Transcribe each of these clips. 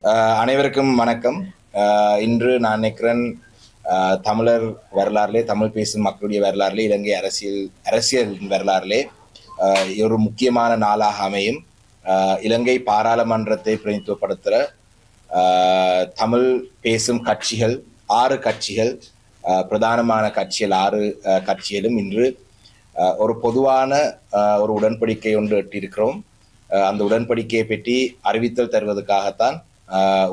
அனைவருக்கும் வணக்கம். இன்று நான் நினைக்கிறேன் தமிழர் வரலாறுலே, தமிழ் பேசும் மக்களுடைய வரலாறுலே, இலங்கை அரசியலின் வரலாறுலே ஒரு முக்கியமான நாளாக அமையும். இலங்கை பாராளுமன்றத்தை பிரதிநிதித்துவப்படுத்துகிற தமிழ் பேசும் கட்சிகள் 6 கட்சிகள், பிரதானமான கட்சிகள் 6 கட்சிகளும் இன்று ஒரு பொதுவான ஒரு உடன்படிக்கை ஒன்று எட்டியிருக்கிறோம். அந்த உடன்படிக்கையை பற்றி அறிவித்தல் தருவதற்காகத்தான்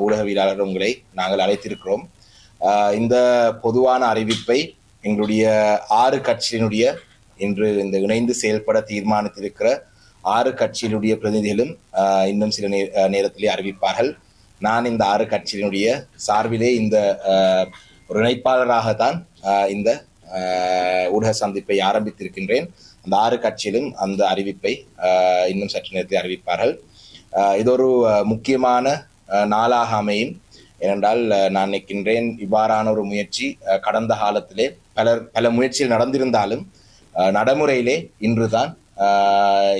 ஊடகவியலாளர் உங்களை நாங்கள் அழைத்திருக்கிறோம். இந்த பொதுவான அறிவிப்பை எங்களுடைய 6 கட்சியினுடைய இன்று இந்த இணைந்து செயல்பட தீர்மானித்திருக்கிற 6 கட்சியினுடைய பிரதிநிதிகளும் இன்னும் சில நேரத்திலே அறிவிப்பார்கள். நான் இந்த 6 கட்சியினுடைய சார்பிலே இந்த ஒரு இணைப்பாளராகத்தான் இந்த ஊடக சந்திப்பை ஆரம்பித்திருக்கின்றேன். அந்த 6 கட்சியிலும் அந்த அறிவிப்பை இன்னும் சற்று நேரத்தில் அறிவிப்பார்கள். இது ஒரு முக்கியமான நாளாக அமையும். ஏனென்றால் நான் நினைக்கின்றேன் இவ்வாறான ஒரு முயற்சி கடந்த காலத்திலே பல முயற்சிகள் நடந்திருந்தாலும் நடைமுறையிலே இன்றுதான்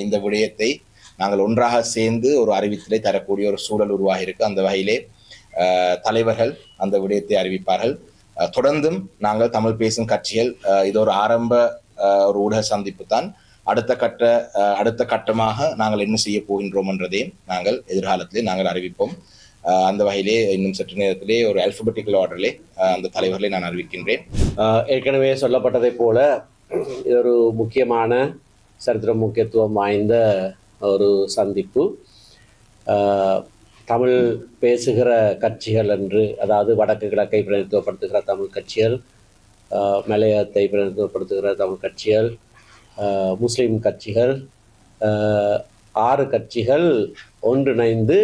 இந்த விடயத்தை நாங்கள் ஒன்றாக சேர்ந்து ஒரு அறிவித்தலை தரக்கூடிய ஒரு சூழல் உருவாகி இருக்கு. அந்த வகையிலே தலைவர்கள் அந்த விடயத்தை அறிவிப்பார்கள். தொடர்ந்தும் நாங்கள் தமிழ் பேசும் கட்சிகள் இது ஒரு ஆரம்ப ஒரு ஊடக சந்திப்பு தான். அடுத்த கட்டமாக நாங்கள் என்ன செய்ய போகின்றோம் என்றதையும் நாங்கள் எதிர்காலத்திலே நாங்கள் அறிவிப்போம். அந்த வகையிலே இன்னும் சற்று நேரத்திலே ஒரு அல்பபெட்டிக்கல் ஆர்டரிலே அந்த தலைவர்களை நான் அறிவிக்கின்றேன். ஏற்கனவே சொல்லப்பட்டதை போல இது ஒரு முக்கியமான சரித்திர முக்கியத்துவம் வாய்ந்த ஒரு சந்திப்பு. தமிழ் பேசுகிற கட்சிகள் என்று, அதாவது வடக்கு கிழக்கை பிரதிநிதித்துவப்படுத்துகிற தமிழ் கட்சிகள், மலையத்தை பிரதிநிதித்துவப்படுத்துகிற தமிழ் கட்சிகள், முஸ்லீம் கட்சிகள், 6 கட்சிகள் ஒன்றிணைந்து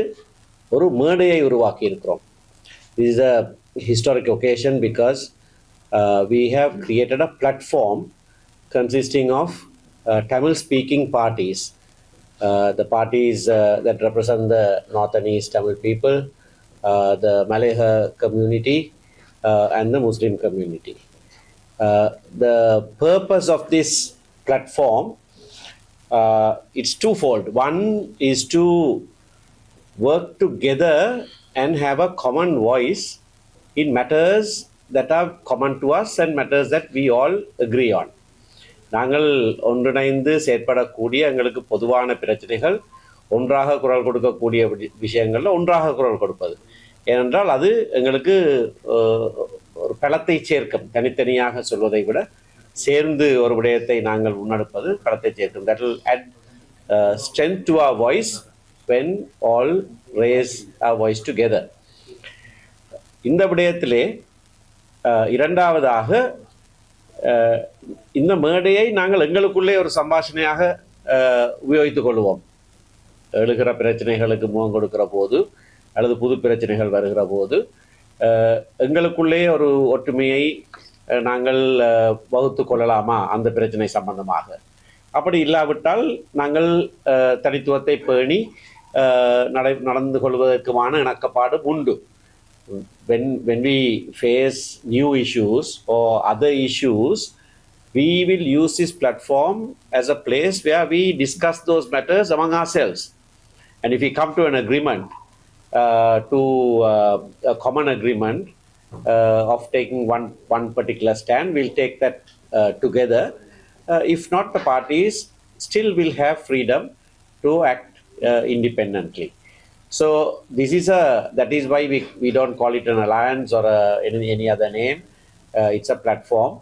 ஒரு மேடையை உருவாக்கி இருக்கிறோம். This is a historic occasion because we have created a platform consisting of Tamil speaking parties, the parties that represent the North and East Tamil people, the Malayaha community, and the Muslim community. The purpose of this platform, it's twofold. One is to work together and have a common voice in matters that are common to us and matters that we all agree on. நாங்கள் ஒன்றிணைந்து செயற்படக்கூடிய எங்களுக்கு பொதுவான பிரச்சனைகள், ஒன்றாக குரல் கொடுக்கக்கூடிய விஷயங்களில் ஒன்றாக குரல் கொடுப்பது. ஏனென்றால் அது எங்களுக்கு ஒரு பலத்தை சேர்க்கும். தனித்தனியாக சொல்வதை விட சேர்ந்து ஒரு விடயத்தை நாங்கள் முன்னெடுப்பது பலத்தை சேர்க்கும். That will add strength to our voice when all raise our voice together. இந்த விடயத்திலே இரண்டாவதாக இந்த மேடையை நாங்கள் எங்களுக்குள்ளே ஒரு சம்பாஷணையாக உபயோகித்துக் கொள்வோம். எழுகிற பிரச்சனைகளுக்கு முகம் கொடுக்கிற போது அல்லது புது பிரச்சனைகள் வருகிற போது எங்களுக்குள்ளே ஒரு ஒற்றுமையை நாங்கள் வகுத்து கொள்ளலாமா அந்த பிரச்சனை சம்பந்தமாக. அப்படி இல்லாவிட்டால் நாங்கள் தனித்துவத்தை பேணி நடந்து கொள்வதற்குமான இணக்கப்பாடு உண்டு. When we face new issues or other issues, we will use this platform as a place where we discuss those matters among ourselves. And if we come to an agreement, a common agreement of taking one particular stand, we'll take that together. If not, the parties still will have freedom to act independently. So that is why we don't call it an alliance or any other name. It's a platform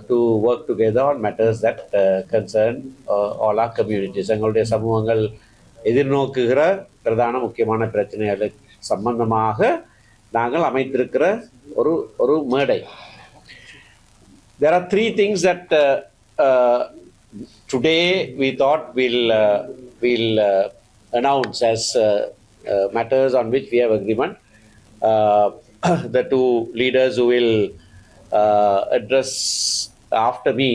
to work together on matters that concern all our communities. எங்களுடைய சமூகங்கள் எதிர்நோக்குகிற பிரதான முக்கியமான பிரச்சனைகளுக்கு சம்பந்தமாக நாங்கள் அமைத்திருக்கிற ஒரு மேடை. There are 3 things that today we thought we'll announce as matters on which we have agreement. The 2 leaders who will address after me,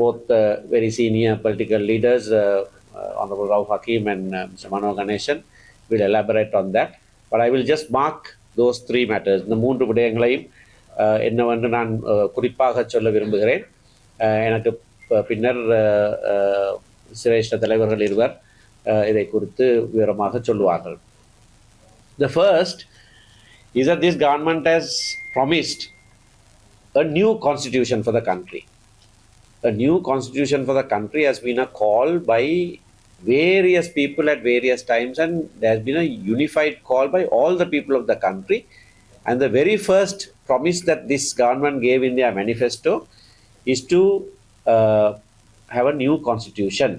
both very senior political leaders, Honorable Rauf Hakim and Mr. Mano Ganeshan, will elaborate on that. But I will just mark those 3 matters. இந்த 3 விடயங்களையும் என்னவென்று நான் குறிப்பாக சொல்ல விரும்புகிறேன். எனக்கு பின்னர் சிரேஷ்ட தலைவர்கள் இருவர் இதை குறித்து விவரமாக சொல்லுவார்கள். The first is that this government has promised a new constitution for the country. A new constitution for the country has been a call by various people at various times, and there has been a unified call by all the people of the country. And the very first promise that this government gave in their manifesto is to have a new constitution.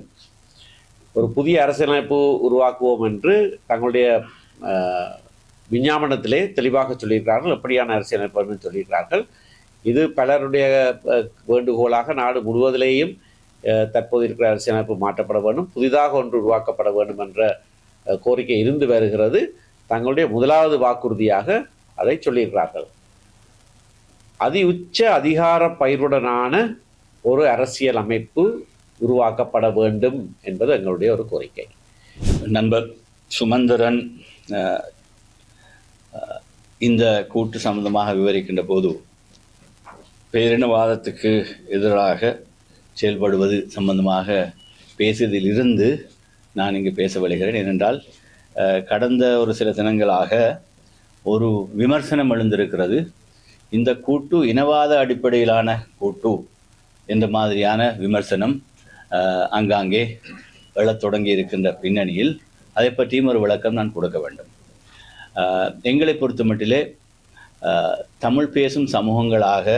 ஒரு புதிய அரசியலமைப்பு உருவாக்குவோம் என்று தங்களுடைய விஞ்ஞாபனத்திலே தெளிவாக சொல்லியிருக்கிறார்கள். எப்படியான அரசியலமைப்பு சொல்லியிருக்கிறார்கள். இது பலருடைய வேண்டுகோளாக நாடு முழுவதிலேயும் தற்போது இருக்கிற அரசியலமைப்பு மாற்றப்பட வேண்டும், புதிதாக ஒன்று உருவாக்கப்பட வேண்டும் என்ற கோரிக்கை இருந்து வருகிறது. தங்களுடைய முதலாவது வாக்குறுதியாக அதை சொல்லியிருக்கிறார்கள். அதி உச்ச அதிகார பயிர்வுடனான ஒரு அரசியல் அமைப்பு உருவாக்கப்பட வேண்டும் என்பது எங்களுடைய ஒரு கோரிக்கை. நண்பர் சுமந்திரன் இந்த கூட்டு சம்பந்தமாக விவரிக்கின்ற போது பேரினவாதத்துக்கு எதிராக செயல்படுவது சம்பந்தமாக பேசியதிலிருந்து நான் இங்கு பேச வருகிறேன். ஏனென்றால் கடந்த ஒரு சில தினங்களாக ஒரு விமர்சனம் எழுந்திருக்கிறது. இந்த கூட்டு இனவாத அடிப்படையிலான கூட்டு என்ற மாதிரியான விமர்சனம் ஆங்காங்கே எழத் தொடங்கி இருக்கின்ற பின்னணியில் அதை பற்றியும் ஒரு விளக்கம் நான் கொடுக்க வேண்டும். எங்களை பொறுத்த மட்டிலே தமிழ் பேசும் சமூகங்களாக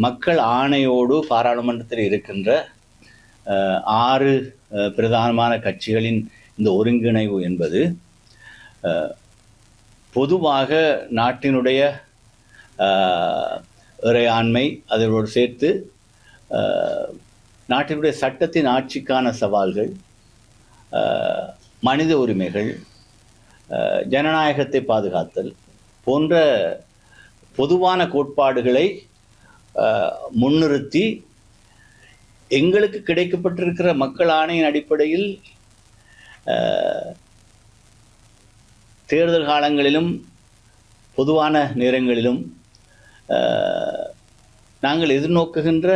மக்கள் ஆணையோடு பாராளுமன்றத்தில் இருக்கின்ற 6 பிரதானமான கட்சிகளின் இந்த ஒருங்கிணைவு என்பது பொதுவாக நாட்டினுடைய இறையாண்மை அதோடு சேர்த்து நாட்டினுடைய சட்டத்தின் ஆட்சிக்கான சவால்கள், மனித உரிமைகள், ஜனநாயகத்தை பாதுகாத்தல் போன்ற பொதுவான கோட்பாடுகளை முன்னிறுத்தி எங்களுக்கு கிடைக்கப்பட்டிருக்கிற மக்கள் ஆணையின் அடிப்படையில் தேர்தல் காலங்களிலும் பொதுவான நேரங்களிலும் நாங்கள் எதிர்நோக்குகின்ற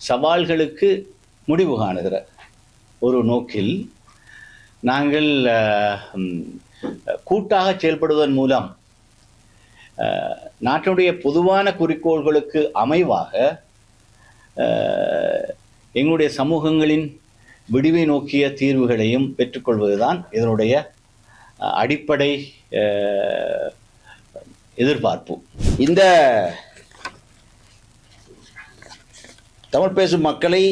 சவால்களுக்கு முடிவு காணுகிற ஒரு நோக்கில் நாங்கள் கூட்டாக செயல்படுவதன் மூலம் நாட்டினுடைய பொதுவான குறிக்கோள்களுக்கு அமைவாக எங்களுடைய சமூகங்களின் விடிவை நோக்கிய தீர்வுகளையும் பெற்றுக்கொள்வதுதான் இதனுடைய அடிப்படை எதிர்பார்ப்பு. இந்த தமிழ் பேசும் மக்களை,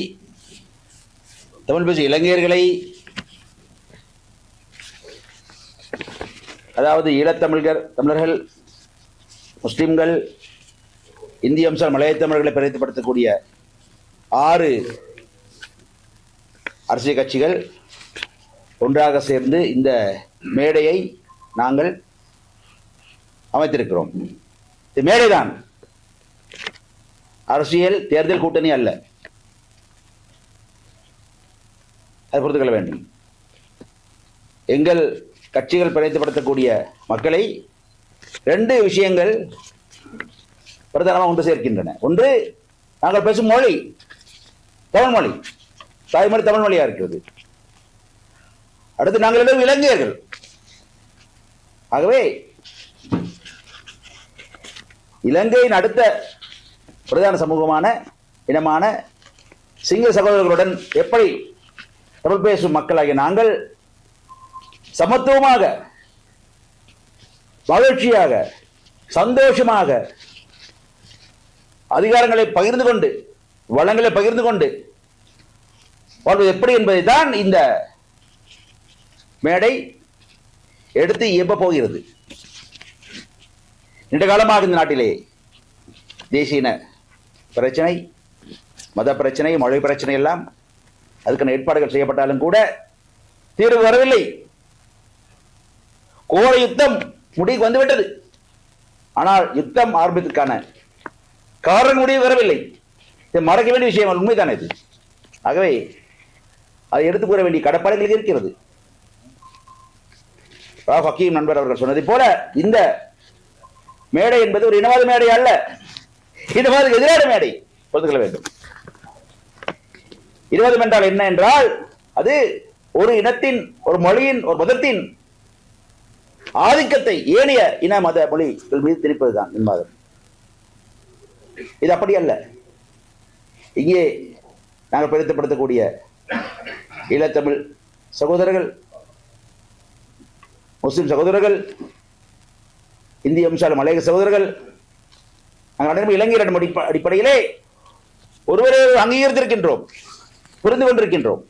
தமிழ் பேசும் இளைஞர்களை, அதாவது தமிழர்கள், முஸ்லிம்கள், இந்திய அம்சம் மலைய தமிழர்களை பிரதிநிதிப்படுத்தக்கூடிய 6 அரசியல் கட்சிகள் ஒன்றாக சேர்ந்து இந்த மேடையை நாங்கள் அமைத்திருக்கிறோம். இது மேடைதான், அரசியல் தேர்தல் கூட்டணி அல்ல. அதை புரிந்து கொள்ள வேண்டும். எங்கள் கட்சிகள் பிரதிநிதிப்படுத்தக்கூடிய மக்களை 2 விஷயங்கள் பிரதானமாக ஒன்று சேர்க்கின்றன. ஒன்று, நாங்கள் பேசும் மொழி தமிழ் மொழி, தாய்மொழி தமிழ் மொழியா இருக்கிறது. அடுத்து, நாங்கள் எல்லோரும் இளைஞர்கள். ஆகவே இலங்கையின் அடுத்த பிரதான சமூகமான இனமான சிங்கள சகோதரர்களுடன் எப்படி தமிழ் பேசும் மக்களாகிய நாங்கள் சமத்துவமாக, மகிழ்ச்சியாக, சந்தோஷமாக அதிகாரங்களை பகிர்ந்து கொண்டு, வளங்களை பகிர்ந்து கொண்டு வாழ்வது எப்படி என்பதை தான் இந்த மேடை எடுத்து இயம்ப போகிறது. நீண்ட காலமாக இந்த நாட்டிலே தேசிய பிரச்சனை, மத பிரச்சனை, மொழி பிரச்சனை எல்லாம் அதுக்கான ஏற்பாடுகள் செய்யப்பட்டாலும் கூட தீர்வு வரவில்லை. கோர யுத்தம் முடிவுக்கு வந்துவிட்டது. ஆனால் யுத்தம் ஆரம்பத்திற்கான காரணம் முடிவு வரவில்லை. இது மறக்க வேண்டிய விஷயம், உண்மைதானே இது. ஆகவே அதை எடுத்துக் கூற வேண்டிய கடப்பாடுகள் இருக்கிறது. ஹக்கீம் நண்பர் அவர்கள் சொன்னதை போல இந்த மேடை என்பது ஒரு இனவாத மேடை அல்ல, இனவாதத்துக்கு எதிரான மேடை. புரிந்து கொள்ள வேண்டும். இனவாதம் என்றால் என்ன என்றால் அது ஒரு இனத்தின், ஒரு மொழியின், ஒரு மதத்தின் ஆதிக்கத்தை ஏனைய இன மத மொழிகள் மீது திணிப்பதுதான் என்பாதம். இது அப்படி அல்ல. இங்கே நாங்கள் பிரதிப்படுத்தக்கூடிய ஈழத்தமிழ் சகோதரர்கள், முஸ்லிம் சகோதரர்கள், இந்திய வம்சால மலையக சகோதரர்கள், நாங்கள் அனைவரும் இளைஞரிடம் அடிப்படையிலே ஒருவரை அங்கீகரித்திருக்கின்றோம், புரிந்து கொண்டிருக்கின்றோம்.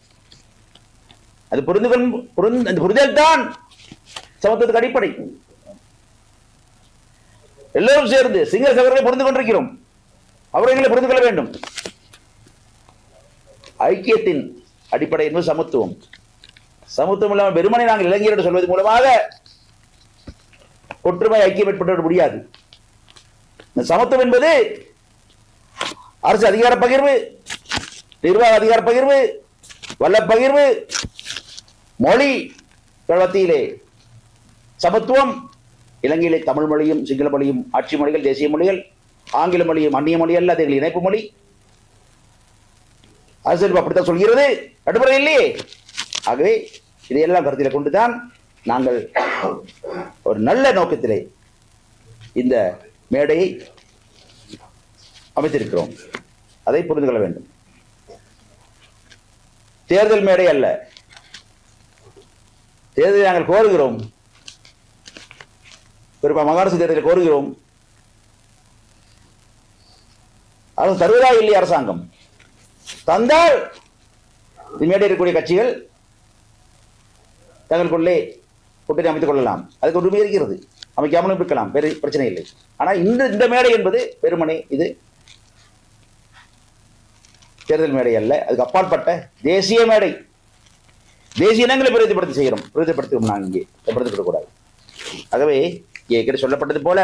அது புரிதல் தான் சமத்துவத்துக்கு அடிப்படை. எல்லோரும் சேர்ந்து சிங்கள சகோதரர்களை புரிந்து கொண்டிருக்கிறோம், அவர்களை புரிந்து கொள்ள வேண்டும். ஐக்கியத்தின் அடிப்படை என்பது சமத்துவம். சமத்துவம் இல்லாமல் வெறுமனை நாங்கள் இளைஞர்கள் சொல்வது மூலமாக ஒற்றுமை ஐக்கியம் ஏற்பட்டு முடியாது. சமத்துவம் என்பது அரசு அதிகார பகிர்வு, நிர்வாக அதிகார பகிர்வு, வல்ல பகிர்வு, மொழி மத்தியிலே சமத்துவம். இலங்கையிலே தமிழ் மொழியும் சிங்கள மொழியும் ஆட்சி மொழிகள், தேசிய மொழிகள், ஆங்கில மொழியும் அந்நிய மொழி அல்ல, அது இணைப்பு மொழி. அரசியல் அப்படித்தான் சொல்கிறது, நடுமுறை இல்லையே. ஆகவே இதையெல்லாம் கருத்தில் கொண்டுதான் நாங்கள் ஒரு நல்ல நோக்கத்திலே இந்த மேடையை அமைத்திருக்கிறோம். அதை புரிந்து கொள்ள வேண்டும். தேர்தல் மேடை அல்ல. தேர்தலை நாங்கள் கோருகிறோம், குறிப்பாக மகாராஷ்டிர தேர்தலில் கோருகிறோம். அது தருவதா இல்லையா அரசாங்கம்? தந்தால் மேடை இருக்கக்கூடிய கட்சிகள் தங்களுக்குள்ளே கூட்டணி அமைத்துக் கொள்ளலாம். அதுக்கு உரிமை இருக்கிறது, அமைக்காமலும் இருக்கலாம், வேறு பிரச்சனை இல்லை. ஆனால் இந்த மேடை என்பது வெறுமனே இது தேர்தல் மேடை அல்ல, அதுக்கு அப்பாற்பட்ட தேசிய மேடை. தேசிய இனங்களை பிரதிபடுத்தி செய்கிறோம், பிரதிபடுத்துவோம். நாங்கள் இங்கே பிரதிபடுத்தக்கூடாது. ஆகவே இங்கே சொல்லப்பட்டது போல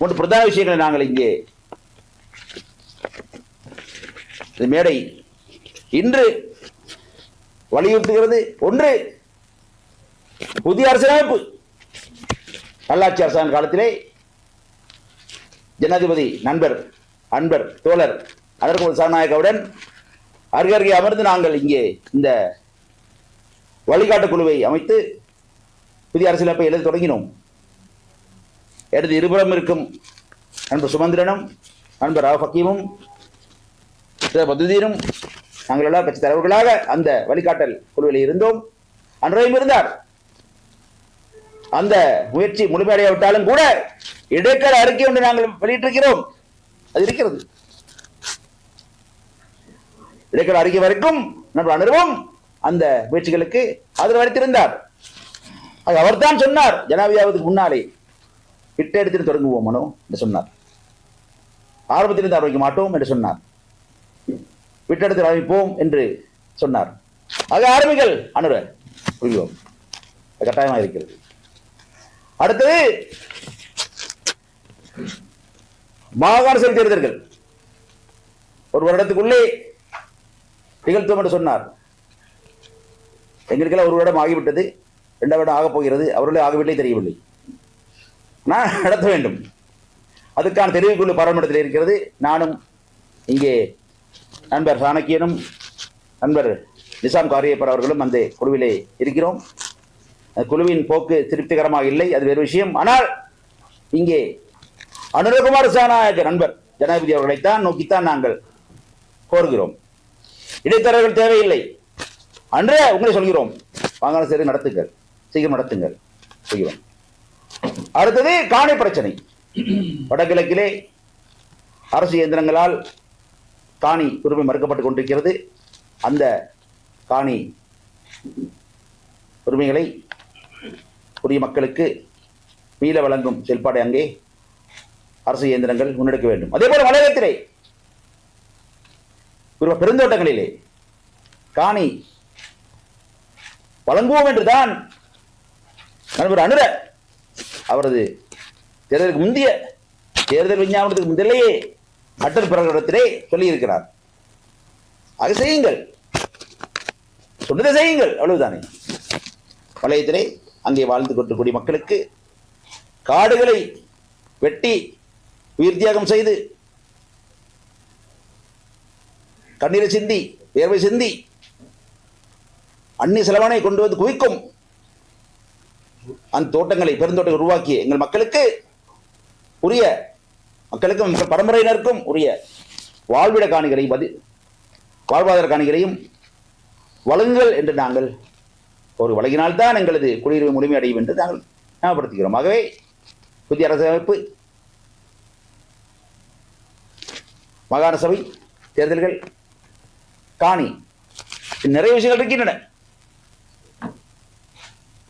3 பிரதான விஷயங்களை நாங்கள் இங்கே இந்த மேடை இன்று வலியுறுத்துகிறது. ஒன்று, புதிய அரசியலமைப்பு. நல்லாட்சி அரசாங்க காலத்திலே ஜனாதிபதி நண்பர், அன்பர், தோழர் அதற்கு ஒரு சரணாயகவுடன் அருகே அமர்ந்து நாங்கள் இங்கே இந்த வழிகாட்டு குழுவை அமைத்து புதிய அரசியலமைப்பை எழுத தொடங்கினோம். எடுத்து இருபுறம் இருக்கும் நண்பர் சுமந்திரனும், நண்பர் ஃபக்கீமும், பதுதீனும், நாங்கள் எல்லா கட்சி தலைவர்களாக அந்த வழிகாட்டல் குழுவில் இருந்தோம். அன்றையும் இருந்தார். அந்த முயற்சி முழுமையடையாவிட்டாலும் கூட இடைக்கால அறிக்கை ஒன்று நாங்கள் வெளியிட்டிருக்கிறோம். அது இருக்கிறது. இடைக்கால அறிக்கை வரைக்கும் நம்ம அனுபவம் அந்த முயற்சிகளுக்கு ஆதரவு அளித்திருந்தார். அவர்தான் சொன்னார், ஜனாதிபதியாவதுக்கு முன்னாலே விட்ட இடத்தில் தொடங்குவோம் மனோ என்று சொன்னார். ஆரம்பத்திலிருந்து ஆரம்பிக்க மாட்டோம் என்று சொன்னார். விட்டெடுத்து ஆரம்பிப்போம் என்று சொன்னார். ஆக ஆரம்பிகள் அனுர புரிவோம், கட்டாயமாக இருக்கிறது. அடுத்தது மாகாண சபை தேர்தல்கள் ஒரு வருடத்துக்குள்ளே நிகழ்த்துவோம் என்று சொன்னார். எங்களுக்கெல்லாம் ஒரு வருடம் ஆகிவிட்டது, 2 வருடம் ஆகப் போகிறது. அவர்களே ஆகவில்லை, தெரியவில்லை. நான் நடத்த வேண்டும். அதுக்கான தெரிவுக்குழு பாராளுமன்றத்தில் இருக்கிறது. நானும் இங்கே நண்பர் சாணக்கியனும் நண்பர் நிசாம் காரியப்பர் அவர்களும் அந்த குழுவிலே இருக்கிறோம். குழுவின் போக்கு திருப்திகரமாக இல்லை, அது வேறு விஷயம். ஆனால் இங்கே அனுரகுமார் சாநாயக நண்பர் ஜனாதிபதி அவர்களைத்தான் நோக்கித்தான் நாங்கள் கோருகிறோம். இடைத்தரகர்கள் தேவையில்லை. அன்றே உங்களை சொல்கிறோம், வாங்கான சரி நடத்துங்கள், சீக்கிரம் நடத்துங்கள் செய்கிறோம். அடுத்தது காணி பிரச்சனை. வடகிழக்கிலே அரசு இயந்திரங்களால் காணி உரிமை மறுக்கப்பட்டுக் கொண்டிருக்கிறது. அந்த காணி உரிமைகளை உரிய மக்களுக்கு மீள வழங்கும் செயல்பாடு அங்கே அரசு இயந்திரங்கள் முன்னெடுக்க வேண்டும். அதே போல மலையகத்திலே பெருந்தோட்டங்களிலே காணி வழங்குவோம் என்றுதான் நண்பர் அனுர அவரது தேர்தலுக்கு முந்தைய தேர்தல் விஞ்ஞாபனத்துக்கு முந்தையே அட்டல் பிரகடனத்திலே சொல்லியிருக்கிறார். ஆக செய்யுங்கள், சொன்னதை செய்யுங்கள், அவ்வளவுதானே. வலயத்திலே அங்கே வாழ்ந்து கொண்டிருக்கூடிய மக்களுக்கு காடுகளை வெட்டி உயிர் தியாகம் செய்து கண்ணீரை சிந்தி வியர்வை சிந்தி அந்நிய செலவானை கொண்டு வந்து குவிக்கும் அந்த தோட்டங்களை பெருந்தோட்டங்களை உருவாக்கி எங்கள் மக்களுக்கு உரிய மக்களுக்கும் பரம்பரையினருக்கும் உரிய வாழ்விட காணிகளையும் வாழ்வாதார காணிகளையும் வழங்குங்கள் என்று நாங்கள் ஒரு வழங்கினால்தான் எங்களது குடியுரிமை முழுமை அடையும் என்று நாங்கள் ஞாபகப்படுத்துகிறோம். ஆகவே புதிய அரசமைப்பு, மாகாண சபை தேர்தல்கள், காணி, நிறைய விஷயங்கள் இருக்கின்றன.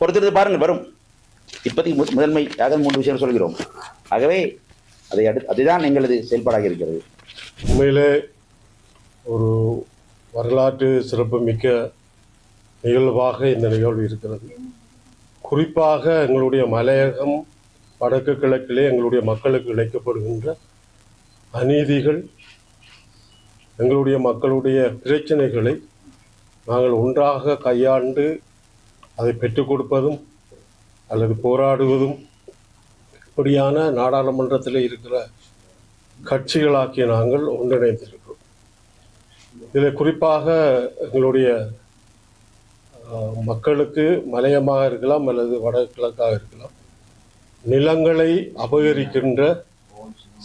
பொறுத்திருந்து பாருங்கள், வரும். இப்போதைக்கு முதன்மையாக 3 விஷயம் சொல்கிறோம். ஆகவே அதுதான் எங்களது செயல்பாடாக இருக்கிறது. உண்மையிலே ஒரு வரலாற்று சிறப்புமிக்க நிகழ்வாக இந்த நிகழ்வு இருக்கிறது. குறிப்பாக எங்களுடைய மலையகம் வடக்கு கிழக்கிலே எங்களுடைய மக்களுக்கு இழைக்கப்படுகின்ற அநீதிகள், எங்களுடைய மக்களுடைய பிரச்சனைகளை நாங்கள் ஒன்றாக கையாண்டு அதை பெற்றுக் கொடுப்பதும் அல்லது போராடுவதும் இப்படியான நாடாளுமன்றத்தில் இருக்கிற கட்சிகளாக்கிய நாங்கள் ஒன்றிணைந்திருக்கிறோம். இதில் குறிப்பாக எங்களுடைய மக்களுக்கு மலையமாக இருக்கலாம் அல்லது வடகிழக்காக இருக்கலாம், நிலங்களை அபகரிக்கின்ற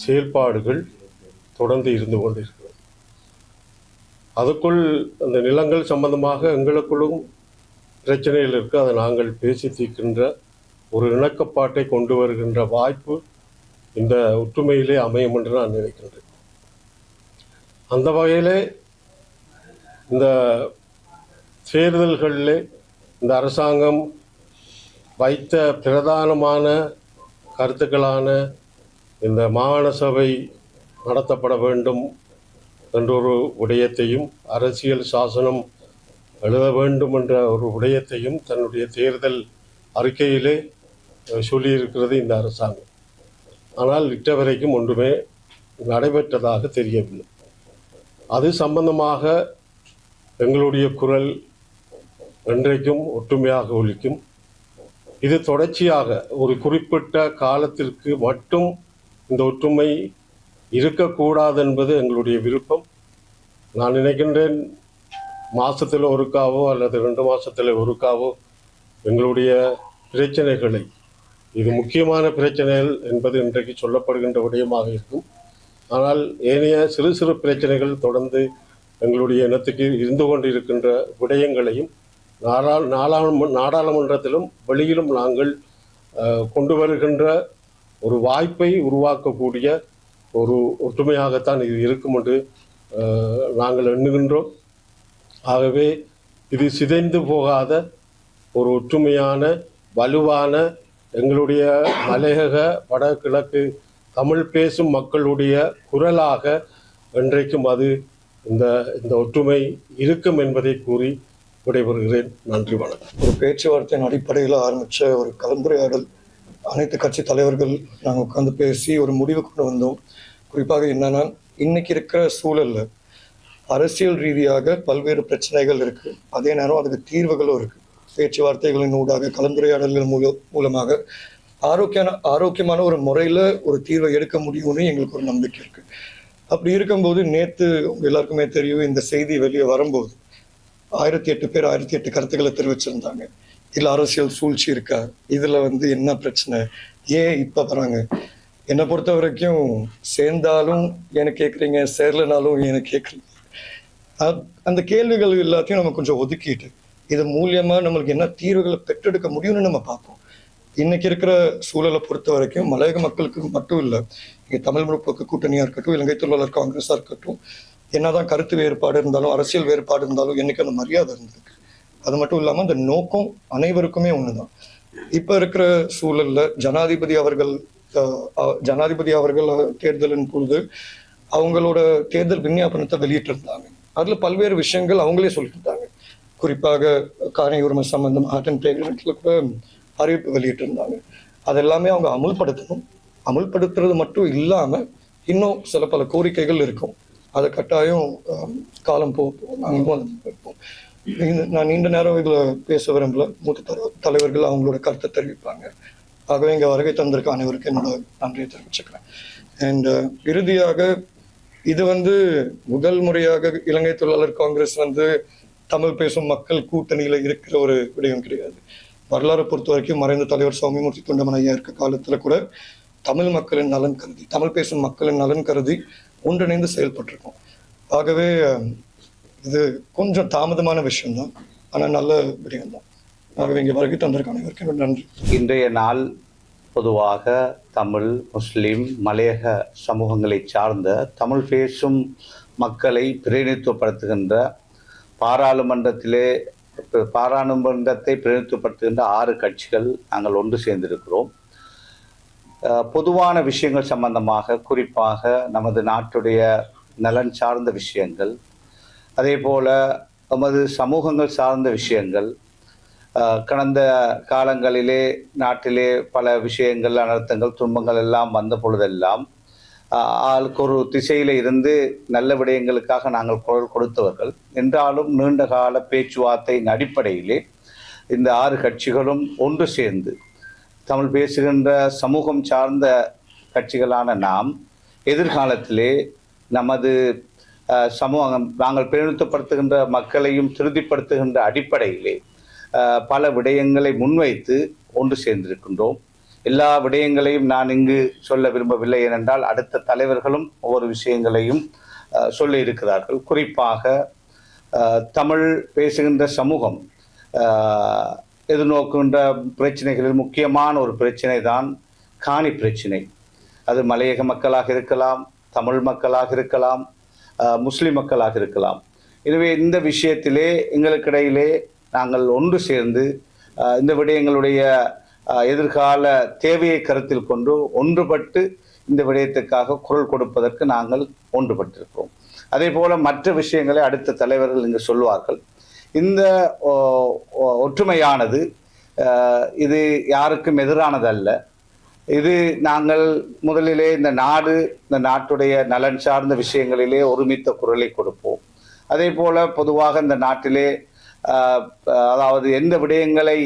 செயல்பாடுகள் தொடர்ந்து இருந்து கொண்டிருக்கிறது. அதுக்குள் அந்த நிலங்கள் சம்பந்தமாக எங்களுக்குள்ளும் பிரச்சனைகள் இருக்கு. அதை நாங்கள் பேசி தீர்க்கின்ற ஒரு இணக்கப்பாட்டை கொண்டு வருகின்ற வாய்ப்பு இந்த ஒற்றுமையிலே அமையும் என்று நான் நினைக்கின்றேன். அந்த வகையிலே இந்த தேர்தல்களிலே இந்த அரசாங்கம் வைத்த பிரதானமான கருத்துக்களான இந்த மாகாண சபை நடத்தப்பட வேண்டும் என்றொரு விடயத்தையும், அரசியல் சாசனம் எழுத வேண்டும் என்ற ஒரு விடயத்தையும் தன்னுடைய தேர்தல் அறிக்கையிலே சொல்லியிருக்கிறது இந்த அரசாங்கம். ஆனால் இட்ட வரைக்கும் ஒன்றுமே நடைபெற்றதாக தெரியவில்லை. அது சம்பந்தமாக எங்களுடைய குரல் என்றைக்கும் ஒற்றுமையாக ஒலிக்கும். இது தொடர்ச்சியாக ஒரு குறிப்பிட்ட காலத்திற்கு மட்டும் இந்த ஒற்றுமை இருக்கக்கூடாது என்பது எங்களுடைய விருப்பம். நான் நினைக்கின்றேன், மாதத்தில் ஒருக்காவோ அல்லது 2 மாதத்தில் ஒருக்காவோ எங்களுடைய பிரச்சனைகளை, இது முக்கியமான பிரச்சனைகள் என்பது இன்றைக்கு சொல்லப்படுகின்ற விடயமாக இருக்கும். ஆனால் ஏனைய சிறு சிறு பிரச்சனைகள் தொடர்ந்து எங்களுடைய இனத்துக்கு இருந்து கொண்டிருக்கின்ற விடயங்களையும் நாடாளுமன்றத்திலும் வெளியிலும் நாங்கள் கொண்டு வருகின்ற ஒரு வாய்ப்பை உருவாக்கக்கூடிய ஒரு ஒற்றுமையாகத்தான் இது இருக்கும் என்று நாங்கள் எண்ணுகின்றோம். ஆகவே இது சிதைந்து போகாத ஒரு ஒற்றுமையான வலுவான எங்களுடைய மலையக வடகிழக்கு தமிழ் பேசும் மக்களுடைய குரலாக என்றைக்கும் அது இந்த ஒற்றுமை இருக்கும் என்பதை கூறி விடைபெறுகிறேன். நன்றி, வணக்கம். ஒரு பேச்சுவார்த்தையின் அடிப்படையில் ஆரம்பித்த ஒரு கலந்துரையாடல், அனைத்து கட்சி தலைவர்கள் நாங்கள் உட்காந்து பேசி ஒரு முடிவு கொண்டு வந்தோம். குறிப்பாக என்னன்னா, இன்னைக்கு இருக்கிற சூழல்ல அரசியல் ரீதியாக பல்வேறு பிரச்சனைகள் இருக்கு, அதே நேரம் அதுக்கு தீர்வுகளும் இருக்கு. பேச்சுவார்த்தைகளின் ஊடாக கலந்துரையாடல்கள் மூலமாக ஆரோக்கியமான ஒரு முறையில் ஒரு தீர்வை எடுக்க முடியும்னு எங்களுக்கு ஒரு நம்பிக்கை இருக்கு. அப்படி இருக்கும்போது நேற்று உங்க எல்லாருக்குமே தெரியும், இந்த செய்தி வெளியே வரும்போது 1008 பேர் 1008 கருத்துக்களை தெரிவிச்சிருந்தாங்க. இதில் அரசியல் சூழ்ச்சி இருக்கா, இதுல என்ன பிரச்சனை, ஏன் இப்ப வராங்க, என்னை பொறுத்த வரைக்கும் சேர்ந்தாலும் எனக்கு கேட்குறீங்க, சேரலனாலும் எனக்கு கேட்குறீங்க. அந்த கேள்விகள் எல்லாத்தையும் நம்ம கொஞ்சம் ஒதுக்கிட்டு இது மூலியமா நம்மளுக்கு என்ன தீர்வுகளை பெற்றெடுக்க முடியும்னு நம்ம பார்ப்போம். இன்னைக்கு இருக்கிற சூழலை பொறுத்த வரைக்கும் மலையக மக்களுக்கு மட்டும் இல்லை, இங்கே தமிழ் முற்போக்கு கூட்டணியா இருக்கட்டும், இலங்கை தொழிலாளர் காங்கிரஸா இருக்கட்டும், என்னதான் கருத்து வேறுபாடு இருந்தாலும் அரசியல் வேறுபாடு இருந்தாலும் என்னைக்கு அந்த மரியாதை இருந்திருக்கு. அது மட்டும் இல்லாமல் அந்த நோக்கம் அனைவருக்குமே ஒண்ணுதான். இப்ப இருக்கிற சூழல்ல ஜனாதிபதி அவர்கள் தேர்தலின் பொழுது அவங்களோட தேர்தல் விஞ்ஞாபனத்தை வெளியிட்டிருந்தாங்க. அதுல பல்வேறு விஷயங்கள் அவங்களே சொல்லியிருந்தாங்க. குறிப்பாக காணி உரிமை சம்பந்தம் ஆர்ட் கூட அறிவிப்பு வெளியிட்டிருந்தாங்க. அதெல்லாமே அவங்க அமுல்படுத்தணும். அமுல்படுத்துறது மட்டும் இல்லாம இன்னும் சில பல கோரிக்கைகள் இருக்கும். அதை கட்டாயம் காலம் நாங்களும் வைப்போம். நான் நீண்ட நேரம் இதுல பேச விரும்பல, மூத்த தலைவர்கள் அவங்களோட கருத்தை தெரிவிப்பாங்க. ஆகவே இங்க வருகை தந்திருக்க அனைவருக்கும் என்னோட நன்றியை தெரிவிச்சுக்கிறேன். அண்ட் இறுதியாக இது முதல் முறையாக இலங்கை தொழிலாளர் காங்கிரஸ் தமிழ் பேசும் மக்கள் கூட்டணியில் இருக்கிற ஒரு விடயம் கிடையாது. வரலாறை பொறுத்த வரைக்கும் மறைந்த தலைவர் சௌமியமூர்த்தி தொண்டமன் ஐயா இருக்க காலத்தில் கூட தமிழ் மக்களின் நலன் கருதி, தமிழ் பேசும் மக்களின் நலன் கருதி ஒன்றிணைந்து செயல்பட்டிருக்கோம். ஆகவே இது கொஞ்சம் தாமதமான விஷயம்தான், ஆனால் நல்ல விடயம்தான். ஆகவே இங்கே வருகை தந்திருக்க அனைவருக்கும் நன்றி. இன்றைய நாள் பொதுவாக தமிழ், முஸ்லிம், மலையக சமூகங்களை சார்ந்த தமிழ் பேசும் மக்களை பிரதிநிதித்துவப்படுத்துகின்ற பாராளுமன்றத்தை பிரதிநிதித்துவப்படுத்துகின்ற 6 கட்சிகள் நாங்கள் ஒன்று சேர்ந்திருக்கிறோம். பொதுவான விஷயங்கள் சம்பந்தமாக, குறிப்பாக நமது நாட்டுடைய நலன் சார்ந்த விஷயங்கள், அதே போல நமது சமூகங்கள் சார்ந்த விஷயங்கள், கடந்த காலங்களிலே நாட்டிலே பல விஷயங்கள், அனர்த்தங்கள், துன்பங்கள் எல்லாம் வந்த பொழுதெல்லாம் ஆளுக்கு ஒரு திசையில் இருந்து நல்ல விடயங்களுக்காக நாங்கள் குரல் கொடுத்தவர்கள். என்றாலும் நீண்ட கால பேச்சுவார்த்தையின் அடிப்படையிலே இந்த 6 கட்சிகளும் ஒன்று சேர்ந்து தமிழ் பேசுகின்ற சமூகம் சார்ந்த கட்சிகளான நாம் எதிர்காலத்திலே நமது சமூகம், நாங்கள் பிரதிநிதித்துவப்படுத்துகின்ற மக்களையும் திருப்திப்படுத்துகின்ற அடிப்படையிலே பல விடயங்களை முன்வைத்து ஒன்று சேர்ந்திருக்கின்றோம். எல்லா விடயங்களையும் நான் இங்கு சொல்ல விரும்பவில்லை, ஏனென்றால் அடுத்த தலைவர்களும் ஒவ்வொரு விஷயங்களையும் சொல்ல இருக்கிறார்கள். குறிப்பாக தமிழ் பேசுகின்ற சமூகம் எதிர்நோக்குகின்ற பிரச்சனைகளில் முக்கியமான ஒரு பிரச்சனை தான் காணி பிரச்சனை. அது மலையக மக்களாக இருக்கலாம், தமிழ் மக்களாக இருக்கலாம், முஸ்லிம் மக்களாக இருக்கலாம். எனவே இந்த விஷயத்திலே எங்களுக்கிடையிலே நாங்கள் ஒன்று சேர்ந்து இந்த விடயங்களுடைய எதிர்கால தேவையை கருத்தில் கொண்டு ஒன்றுபட்டு இந்த விடயத்துக்காக குரல் கொடுப்பதற்கு நாங்கள் ஒன்றுபட்டிருக்கிறோம். அதே போல மற்ற விஷயங்களை அடுத்த தலைவர்கள் இங்கு சொல்வார்கள். இந்த ஒற்றுமையானது இது யாருக்கும் எதிரானதல்ல. இது நாங்கள் முதலிலே இந்த நாட்டுடைய நலன் சார்ந்த விஷயங்களிலே ஒருமித்த குரலை கொடுப்போம். அதே போல பொதுவாக இந்த நாட்டிலே அதாவது எந்த விடயங்களை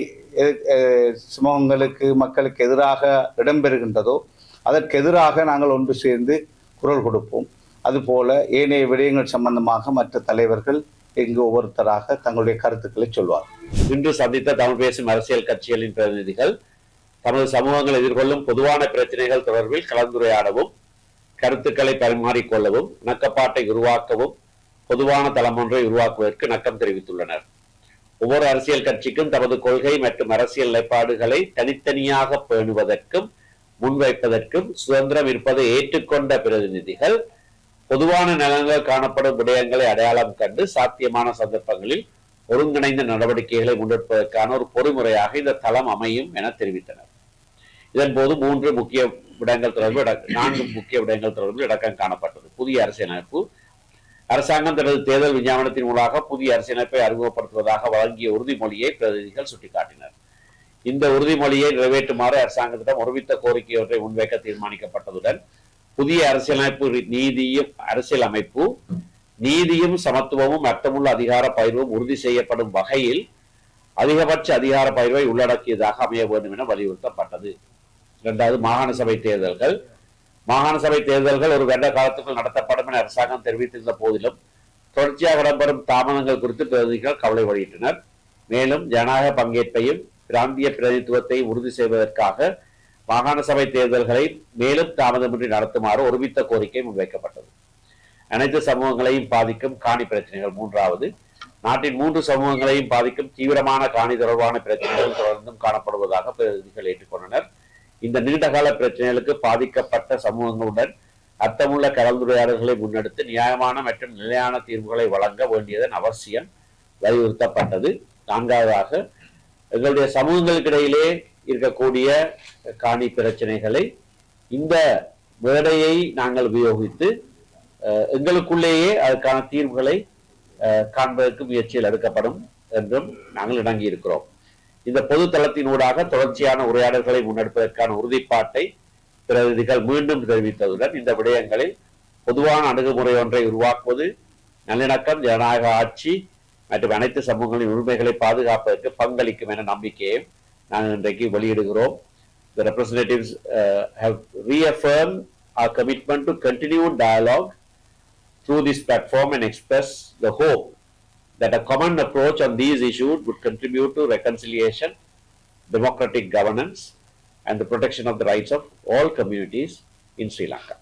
சமூகங்களுக்கு, மக்களுக்கு எதிராக இடம்பெறுகின்றதோ அதற்கு எதிராக நாங்கள் ஒன்று சேர்ந்து குரல் கொடுப்போம். அதுபோல ஏனைய விடயங்கள் சம்பந்தமாக மற்ற தலைவர்கள் இங்கு ஒவ்வொருத்தராக தங்களுடைய கருத்துக்களை சொல்வார். இன்று சந்தித்த தமிழ் பேசும் அரசியல் கட்சிகளின் பிரதிநிதிகள் தமது சமூகங்கள் எதிர்கொள்ளும் பொதுவான பிரச்சனைகள் தொடர்பில் கலந்துரையாடவும், கருத்துக்களை பரிமாறிக்கொள்ளவும், இணக்கப்பாட்டை உருவாக்கவும் பொதுவான தளம் ஒன்றை உருவாக்குவதற்கு இணக்கம் தெரிவித்துள்ளனர். ஒவ்வொரு அரசியல் கட்சிக்கும் தமது கொள்கை மற்றும் அரசியல் நிலைப்பாடுகளை தனித்தனியாக பேணுவதற்கும் முன்வைப்பதற்கும் சுதந்திரம் இருப்பதை ஏற்றுக்கொண்ட பிரதிநிதிகள் பொதுவான நலன்கள் காணப்படும் விடயங்களை அடையாளம் கண்டு சாத்தியமான சந்தர்ப்பங்களில் ஒருங்கிணைந்த நடவடிக்கைகளை முன்னெடுப்பதற்கான ஒரு பொறிமுறையாக இந்த தளம் அமையும் என தெரிவித்தனர். இதன்போது 4 முக்கிய விடயங்கள் தொடர்பில் இலக்கம் காணப்பட்டது. புதிய அரசியலமைப்பு. அரசாங்கம் தனது தேர்தல் விஞ்ஞாபனத்தின் மூலமாக புதிய அரசியலமைப்பை அறிமுகப்படுத்துவதாக வழங்கிய உறுதிமொழியை பிரதிநிதிகள் சுட்டிக்காட்டினர். இந்த உறுதிமொழியை நிறைவேற்றுமாறு அரசாங்கத்திடம் ஒருமித்த கோரிக்கை ஒன்றை முன்வைக்க தீர்மானிக்கப்பட்டதுடன் புதிய அரசியலமைப்பு நீதியும் சமத்துவமும் அர்த்தமுள்ள அதிகார பகிர்வும் உறுதி செய்யப்படும் வகையில் அதிகபட்ச அதிகார பகிர்வை உள்ளடக்கியதாக அமைய வேண்டும் என வலியுறுத்தப்பட்டது. 2வது, மாகாண சபை தேர்தல்கள். மாகாண சபை தேர்தல்கள் ஒரு வருட காலத்துக்குள் நடத்தப்படும் என அரசாங்கம் தெரிவித்திருந்த போதிலும் தொடர்ச்சியாக இடம்பெறும் தாமதங்கள் குறித்து பிரதிநிதிகள் கவலை வெளியிட்டனர். மேலும் ஜனநாயக பங்கேற்பையும் பிராந்திய பிரதிநிதித்துவத்தை உறுதி செய்வதற்காக மாகாண சபை தேர்தல்களை மேலும் தாமதமின்றி நடத்துமாறு ஒருமித்த கோரிக்கை முன்வைக்கப்பட்டது. அனைத்து சமூகங்களையும் பாதிக்கும் காணி பிரச்சனைகள். 3வது, நாட்டின் 3 சமூகங்களையும் பாதிக்கும் தீவிரமான காணி தொடர்பான பிரச்சனைகள் தொடர்ந்தும் காணப்படுவதாக பிரதிநிதிகள் ஏற்றுக்கொண்டனர். இந்த நீண்டகால பிரச்சனைகளுக்கு பாதிக்கப்பட்ட சமூகங்களுடன் அர்த்தமுள்ள கலந்துரையாடல்களை முன்னெடுத்து நியாயமான மற்றும் நிலையான தீர்வுகளை வழங்க வேண்டியதன் அவசியம் வலியுறுத்தப்பட்டது. 4வதாக, எங்களுடைய சமூகங்களுக்கிடையிலே இருக்கக்கூடிய காணி பிரச்சனைகளை இந்த மேடையை நாங்கள் உபயோகித்து எங்களுக்குள்ளேயே அதற்கான தீர்வுகளை காண்பதற்கு முயற்சியில் எடுக்கப்படும் என்றும் நாங்கள் இணங்கி இருக்கிறோம். இந்த பொது தளத்தினூடாக தொடர்ச்சியான உரையாடல்களை முன்னெடுப்பதற்கான உறுதிப்பாட்டை பிரதிநிதிகள் மீண்டும் தெரிவித்ததுடன் இந்த விடயங்களில் பொதுவான அணுகுமுறை ஒன்றை உருவாக்குவது, நல்லிணக்கம், ஜனநாயக ஆட்சி மற்றும் அனைத்து சமூகங்களின் உரிமைகளை பாதுகாப்பதற்கு பங்களிக்கும் என நம்பிக்கையை நாங்கள் இன்றைக்கு வெளியிடுகிறோம். The representatives have reaffirmed our commitment to continued dialogue through this platform and express the hope that a common approach on these issues would contribute to reconciliation, democratic governance, and the protection of the rights of all communities in Sri Lanka.